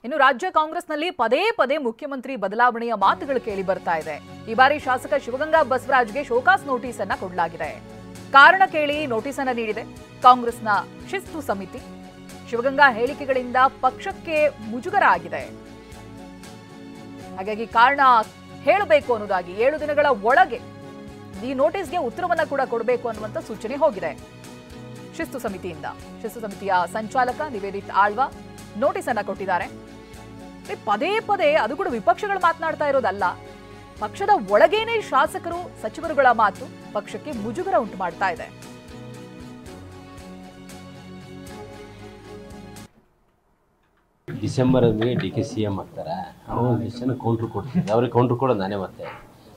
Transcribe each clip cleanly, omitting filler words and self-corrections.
ಇನ್ನು ರಾಜ್ಯ ಕಾಂಗ್ರೆಸ್ನಲ್ಲಿ ಪದೇ ಪದೇ ಮುಖ್ಯಮಂತ್ರಿ ಬದಲಾವಣೆಯ ಮಾತುಗಳು ಕೇಳಿ ಬರ್ತಾ ಇದೆ. ಈ ಬಾರಿ ಶಾಸಕ ಶಿವಗಂಗಾ ಬಸವರಾಜ್ಗೆ ಶೋಕಾಸ್ ನೋಟಿಸ್ ಅನ್ನ ಕೊಡಲಾಗಿದೆ. ಕಾರಣ ಕೇಳಿ ನೋಟಿಸ್ ಅನ್ನ ನೀಡಿದೆ ಕಾಂಗ್ರೆಸ್ನ ಶಿಸ್ತು ಸಮಿತಿ. ಶಿವಗಂಗಾ ಹೇಳಿಕೆಗಳಿಂದ ಪಕ್ಷಕ್ಕೆ ಮುಜುಗರ ಆಗಿದೆ. ಹಾಗಾಗಿ ಕಾರಣ ಹೇಳಬೇಕು ಅನ್ನೋದಾಗಿ 7 ದಿನಗಳ ಒಳಗೆ ಈ ನೋಟಿಸ್ಗೆ ಉತ್ತರವನ್ನ ಕೂಡ ಕೊಡಬೇಕು ಅನ್ನುವಂತ ಸೂಚನೆ ಹೋಗಿದೆ ಶಿಸ್ತು ಸಮಿತಿಯಿಂದ. ಶಿಸ್ತು ಸಮಿತಿಯ ಸಂಚಾಲಕ ನಿವೇದಿತ್ ಆಳ್ವಾ ನೋಟಿಸ್ ಅನ್ನ ಕೊಟ್ಟಿದ್ದಾರೆ. ಪದೇ ಪದೇ ಅದು ಕೂಡ ವಿಪಕ್ಷಗಳು ಮಾತನಾಡ್ತಾ ಇರೋದಲ್ಲ, ಪಕ್ಷದ ಒಳಗೇನೆ ಶಾಸಕರು ಸಚಿವರುಗಳ ಮಾತು ಪಕ್ಷಕ್ಕೆ ಮುಜುಗರ ಉಂಟು ಮಾಡ್ತಾ ಇದೆ. ಡಿಸೆಂಬರ್ ಡಿಕೆ ಸಿಎಂ ಆಗ್ತಾರೆ, ಅವ್ರು ಜನ ಕೌಂಟ್ರ್ ಕೊಡ್ತಾರೆ, ಅವ್ರಿಗೆ ಕೌಂಟ್ರ್ ಕೊಡೋದು ನಾನೇ ಮತ್ತೆ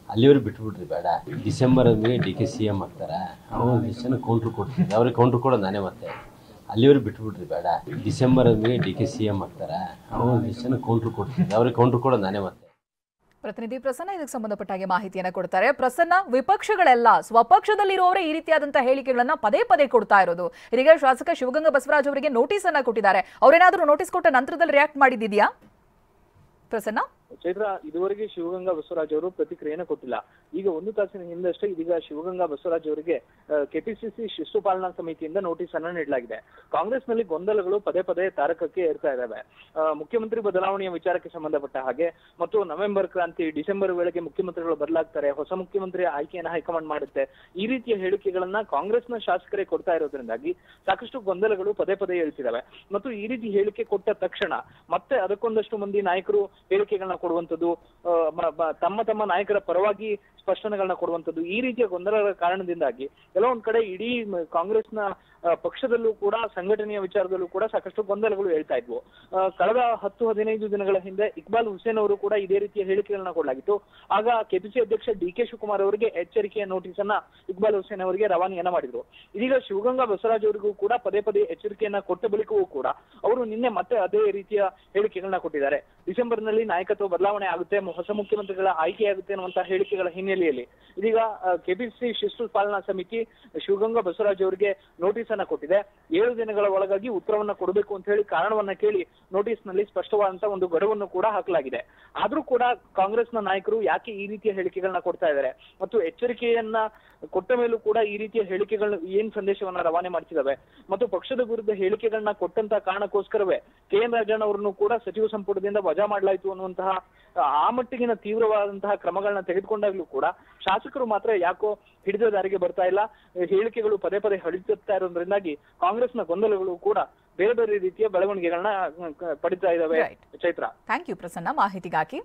ಅಲ್ಲಿವರೆಗೆ ಬಿಟ್ಬಿಡ್ರಿ ಬೇಡ. ಡಿಸೆಂಬರ್ ಡಿಕೆ ಸಿಎಂ ಆಗ್ತಾರೆ, ಅವ್ರು ಜನ ಕೌಂಟ್ರ್ ಕೊಡ್ತಾರೆ, ಅವ್ರಿಗೆ ಕೌಂಟ್ರ್ ಕೊಡೋದು ನಾನೇ ಮತ್ತೆ ಅಲ್ಲಿವರೆಗೆ ಬಿಟ್ಬಿಡ್ರಿ ಬೇಡ. ಡಿಸೆಂಬರ್ ಡಿಕೆ ಸಿಎಂ ಆಗ್ತಾರೆ, ಅವ್ರು ಜನ ಕೌಂಟ್ರ್ ಕೊಡ್ತಾರೆ, ಅವ್ರಿಗೆ ಕೌಂಟ್ರ್ ಕೊಡೋದು ನಾನೇ ಮತ್ತೆ. ಪ್ರತಿನಿಧಿ ಪ್ರಸನ್ನ ಇದಕ್ಕೆ ಸಂಬಂಧಪಟ್ಟ ಹಾಗೆ ಮಾಹಿತಿಯನ್ನ ಕೊಡ್ತಾರೆ. ಪ್ರಸನ್ನ, ವಿಪಕ್ಷಗಳೆಲ್ಲ ಸ್ವಪಕ್ಷದಲ್ಲಿರುವವರೇ ಈ ರೀತಿಯಾದಂತಹ ಹೇಳಿಕೆಗಳನ್ನ ಪದೇ ಪದೇ ಕೊಡ್ತಾ ಇರೋದು. ಇದೀಗ ಶಾಸಕ ಶಿವಗಂಗಾ ಬಸವರಾಜ್ ಅವರಿಗೆ ನೋಟಿಸ್ ಅನ್ನ ಕೊಟ್ಟಿದ್ದಾರೆ. ಅವರೇನಾದ್ರೂ ನೋಟಿಸ್ ಕೊಟ್ಟ ನಂತರದಲ್ಲಿ ರಿಯಾಕ್ಟ್ ಮಾಡಿದ್ಯಾ ಪ್ರಸನ್ನ? ಚೈತ್ರ, ಇದುವರೆಗೆ ಶಿವಗಂಗಾ ಬಸವರಾಜ್ ಅವರು ಪ್ರತಿಕ್ರಿಯೆಯನ್ನು ಕೊಟ್ಟಿಲ್ಲ. ಈಗ 1 ತಾಸಿನ ಹಿಂದಷ್ಟೇ ಇದೀಗ ಶಿವಗಂಗಾ ಬಸವರಾಜ್ ಅವರಿಗೆ ಕೆಪಿಸಿಸಿ ಶಿಸ್ತು ಪಾಲನಾ ಸಮಿತಿಯಿಂದ ನೋಟಿಸ್ ಅನ್ನು ನೀಡಲಾಗಿದೆ. ಕಾಂಗ್ರೆಸ್ನಲ್ಲಿ ಗೊಂದಲಗಳು ಪದೇ ಪದೇ ತಾರಕಕ್ಕೆ ಏರ್ತಾ ಇದ್ದಾವೆ. ಮುಖ್ಯಮಂತ್ರಿ ಬದಲಾವಣೆಯ ವಿಚಾರಕ್ಕೆ ಸಂಬಂಧಪಟ್ಟ ಹಾಗೆ ಮತ್ತು ನವೆಂಬರ್ ಕ್ರಾಂತಿ, ಡಿಸೆಂಬರ್ ವೇಳೆಗೆ ಮುಖ್ಯಮಂತ್ರಿಗಳು ಬದಲಾಗ್ತಾರೆ, ಹೊಸ ಮುಖ್ಯಮಂತ್ರಿ ಆಯ್ಕೆಯನ್ನು ಹೈಕಮಾಂಡ್ ಮಾಡುತ್ತೆ, ಈ ರೀತಿಯ ಹೇಳಿಕೆಗಳನ್ನ ಕಾಂಗ್ರೆಸ್ನ ಶಾಸಕರೇ ಕೊಡ್ತಾ ಇರೋದ್ರಿಂದಾಗಿ ಸಾಕಷ್ಟು ಗೊಂದಲಗಳು ಪದೇ ಪದೇ ಹೇಳ್ತಿದ್ದಾವೆ. ಮತ್ತು ಈ ರೀತಿ ಹೇಳಿಕೆ ಕೊಟ್ಟ ತಕ್ಷಣ ಮತ್ತೆ ಅದಕ್ಕೊಂದಷ್ಟು ಮಂದಿ ನಾಯಕರು ಹೇಳಿಕೆಗಳನ್ನ ಕೊಡುವಂಥದ್ದು, ತಮ್ಮ ನಾಯಕರ ಪರವಾಗಿ ಸ್ಪಷ್ಟನೆಗಳನ್ನ ಕೊಡುವಂಥದ್ದು, ಈ ರೀತಿಯ ಗೊಂದಲಗಳ ಕಾರಣದಿಂದಾಗಿ ಕೆಲವೊಂದ್ ಕಡೆ ಇಡೀ ಕಾಂಗ್ರೆಸ್ನ ಪಕ್ಷದಲ್ಲೂ ಕೂಡ ಸಂಘಟನೆಯ ವಿಚಾರದಲ್ಲೂ ಕೂಡ ಸಾಕಷ್ಟು ಗೊಂದಲಗಳು ಹೇಳ್ತಾ ಇದ್ವು. ಕಳೆದ 10-15 ದಿನಗಳ ಹಿಂದೆ ಇಕ್ಬಾಲ್ ಹುಸೇನ್ ಅವರು ಕೂಡ ಇದೇ ರೀತಿಯ ಹೇಳಿಕೆಗಳನ್ನ ಕೊಡಲಾಗಿತ್ತು. ಆಗ ಕೆಪಿಸಿ ಅಧ್ಯಕ್ಷ ಡಿ.ಕೆ. ಶಿವಕುಮಾರ್ ಅವರಿಗೆ ಎಚ್ಚರಿಕೆಯ ನೋಟಿಸ್ ಅನ್ನ ಇಕ್ಬಾಲ್ ಹುಸೇನ್ ಅವರಿಗೆ ರವಾನೆಯನ್ನ ಮಾಡಿದ್ರು. ಇದೀಗ ಶಿವಗಂಗಾ ಬಸವರಾಜ್ ಅವರಿಗೂ ಕೂಡ ಪದೇ ಪದೇ ಎಚ್ಚರಿಕೆಯನ್ನ ಕೊಟ್ಟ ಬಳಿಕವೂ ಕೂಡ ಅವರು ನಿನ್ನೆ ಮತ್ತೆ ಅದೇ ರೀತಿಯ ಹೇಳಿಕೆಗಳನ್ನ ಕೊಟ್ಟಿದ್ದಾರೆ. ಡಿಸೆಂಬರ್ ನಲ್ಲಿ ನಾಯಕತ್ವ ಬದಲಾವಣೆ ಆಗುತ್ತೆ, ಹೊಸ ಮುಖ್ಯಮಂತ್ರಿಗಳ ಆಯ್ಕೆಯಾಗುತ್ತೆ ಅನ್ನುವಂತಹ ಹೇಳಿಕೆಗಳ ಹಿನ್ನೆಲೆಯಲ್ಲಿ ಇದೀಗ ಕೆಪಿಸಿ ಶಿಸ್ತು ಪಾಲನಾ ಸಮಿತಿ ಶಿವಗಂಗಾ ಬಸವರಾಜ್ ಅವರಿಗೆ ನೋಟಿಸ್ ಅನ್ನ ಕೊಟ್ಟಿದೆ. 7 ದಿನಗಳ ಒಳಗಾಗಿ ಉತ್ತರವನ್ನ ಕೊಡಬೇಕು ಅಂತ ಹೇಳಿ ಕಾರಣವನ್ನ ಕೇಳಿ ನೋಟಿಸ್ ನಲ್ಲಿ ಸ್ಪಷ್ಟವಾದಂತಹ ಒಂದು ಗಡುವನ್ನು ಕೂಡ ಹಾಕಲಾಗಿದೆ. ಆದ್ರೂ ಕೂಡ ಕಾಂಗ್ರೆಸ್ನ ನಾಯಕರು ಯಾಕೆ ಈ ರೀತಿಯ ಹೇಳಿಕೆಗಳನ್ನ ಕೊಡ್ತಾ ಇದ್ದಾರೆ ಮತ್ತು ಎಚ್ಚರಿಕೆಯನ್ನ ಕೊಟ್ಟ ಮೇಲೂ ಕೂಡ ಈ ರೀತಿಯ ಹೇಳಿಕೆಗಳನ್ನ ಏನ್ ಸಂದೇಶವನ್ನ ರವಾನೆ ಮಾಡ್ತಿದ್ದಾವೆ ಮತ್ತು ಪಕ್ಷದ ವಿರುದ್ಧ ಹೇಳಿಕೆಗಳನ್ನ ಕೊಟ್ಟಂತ ಕಾರಣಕ್ಕೋಸ್ಕರವೇ ಕೆ.ಎನ್. ರಾಜಣ್ಣ ಅವರನ್ನು ಕೂಡ ಸಚಿವ ಸಂಪುಟದಿಂದ ವಜಾ ಮಾಡಲಾಯಿತು ಅನ್ನುವಂತಹ ಆ ಮಟ್ಟಿಗಿನ ತೀವ್ರವಾದಂತಹ ಕ್ರಮಗಳನ್ನ ತೆಗೆದುಕೊಂಡಾಗ್ಲೂ ಕೂಡ ಶಾಸಕರು ಮಾತ್ರ ಯಾಕೋ ಹಿಡಿದ ದಾರಿಗೆ ಬರ್ತಾ ಇಲ್ಲ. ಹೇಳಿಕೆಗಳು ಪದೇ ಪದೇ ಹಳಿತಾ ಇರೋದ್ರಿಂದಾಗಿ ಕಾಂಗ್ರೆಸ್ನ ಗೊಂದಲಗಳು ಕೂಡ ಬೇರೆ ಬೇರೆ ರೀತಿಯ ಬೆಳವಣಿಗೆಗಳನ್ನ ಪಡಿತಾ ಇದ್ದಾವೆ. ಚೈತ್ರ, ಥ್ಯಾಂಕ್ ಯು ಪ್ರಸನ್ನ ಮಾಹಿತಿಗಾಗಿ.